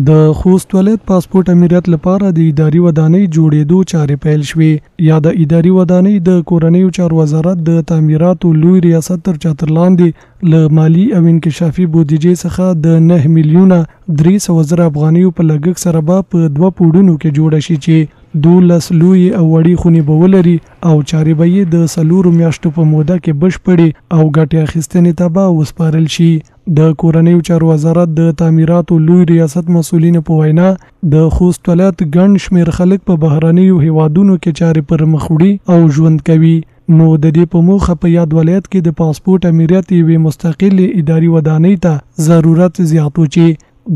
د خوست ولایت پاسپورت امریت لپاره د اداري ودانۍ جوړېدو چارې پیل شوې. یا د اداري ودانۍ د کورنیو چارو وزارت د تعمیراتو لوی ریاست تر چتر لاندې له مالی او انکشافي بودیجې څخه د 9 میلیونه 300 زره افغانیو په لګښت سره به په 2 پوړونو کې جوړ شي چې 12 لوی او وړي خونې به ولري او چارې به یې د 4 میاشتو په موده کې بشپړې او ګټې اخیستنې ته به وسپارل شي. د کورنیو چارو وزارت د تعمیراتو لوی ریاست مسؤلینو په وینا د خوست ولایت ګڼ شمېر خلک په بهرنیو هیوادونو کې چارې پر مخ وړي او ژوند کوي. نو د دې په موخه په یاد ولایت کې د پاسپورت امریت یوې مستقلې اداري ودانۍ ته ضرورت زیات و چې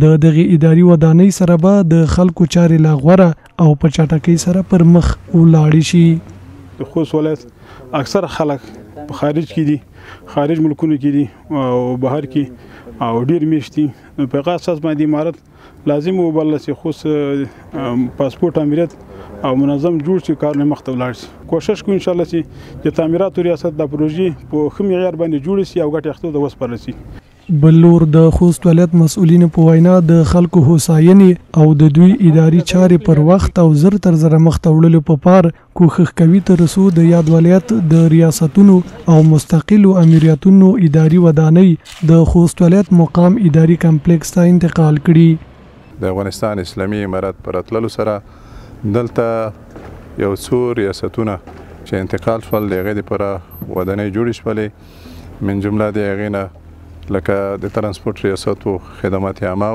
د دغه اداري ودانۍ سره به د خلکو چارې لا غوره او په چټکۍ سره پر مخ ولاړ شي. د خوست ولایت اکثر خلک په خارج کې دي، خارج ملکونو کې دي او بهر کې او ډیر میشتي. په هغه اساس باندې امارت لازم وبلل چې خوست پاسپورت امریت او منظم جوړ شي، کارونه مخته ولاړ شي. کوشش کوو ان شاء الله چې د تعمیراتو ریاست د پروژې په ښه معیار باندې جوړ شي او ګټې اخیستو ته وسپارل شي. بل لور د خوست ولایت مسؤلینو په وینا د خلکو هوساینې او د دوی اداري چارې پر وخت او زر تر زره مخته وړلو په پار کوښښ کوي تر څو د یاد ولایت د ریاستونو او مستقلو امریتونو اداري ودانۍ د خوست ولایت مقام اداري کمپلیکس ته انتقال کړي. د افغانستان اسلامي امارت پر راتللو سره دلته یو څو ریاستونه چې انتقال شول د هغې دپاره ودانۍ جوړې شولې، من جمله د هغې نه لکه د ترانسپورت ریاست و خدمات عامه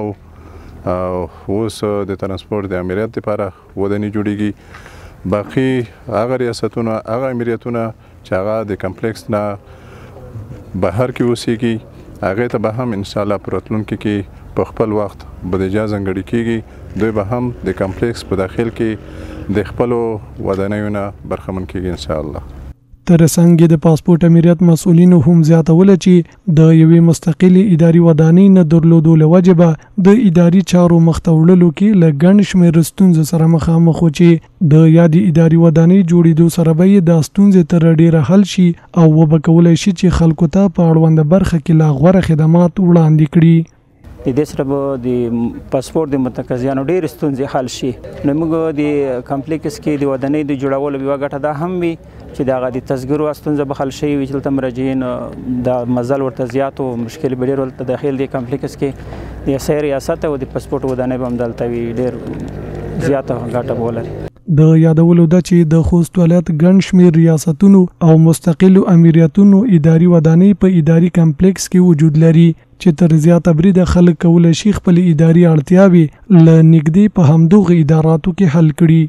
او اوس د ترانسپورت د امریت لپاره ودانۍ جوړیږي. باقي هغه ریاستونه هغه امریتونه چې هغه د کمپلیکس نه بهر کې اوسیږي هغې ته به هم انشاءالله په راتلونکي کې په خپل وخت بودیجه ځانګړې کیږي، دوی به هم د کمپلیکس په داخل کې د خپلو ودانیو نه برخمن کیږي انشاءالله. تر څنګ د پاسپورت امریت مسؤلینو هم زیاتوله چې د یوې مستقلې اداري ودانۍ نه درلودو له وجې به د اداري چارو مخته وړلو کې له ګڼ شمېر ستونزو سره مخامخ و چې د یادې اداري ودانۍ جوړېدو سره به یې دا ستونزې تر ډېره حل شي او وبه کولی شي چې خلکو ته په اړونده برخه کې لا غوره خدمات وړاندې کړي. د دې سره به د پاسپورت د متقاضیانو ډېرې ستونزې حل شي. نو موږ د کمپلیکس کې د ودانۍ د جوړولو یوه ګټه دا هم وي چې د هغه د تذکرو ستونزه به حل شوې وي چې دلته مراجعین د مزل ورته زیات او مشکل به ډېر ورته داخل دی کمپلیکس کې د سې ریاست او د پاسپورت ودانۍ به هم دلته وي، ډېر زیاته ګټه به ولري. د یادولو ده چې د خوست ولایت ګڼ شمېر ریاستونو او مستقلو امریتونو اداري ودانۍ په اداري کمپلیکس کې وجود لري چې تر زیاته بریده خلک کولی شي خپلې اداري اړتیاوې له نږدې په همدغو اداراتو کې حل کړي.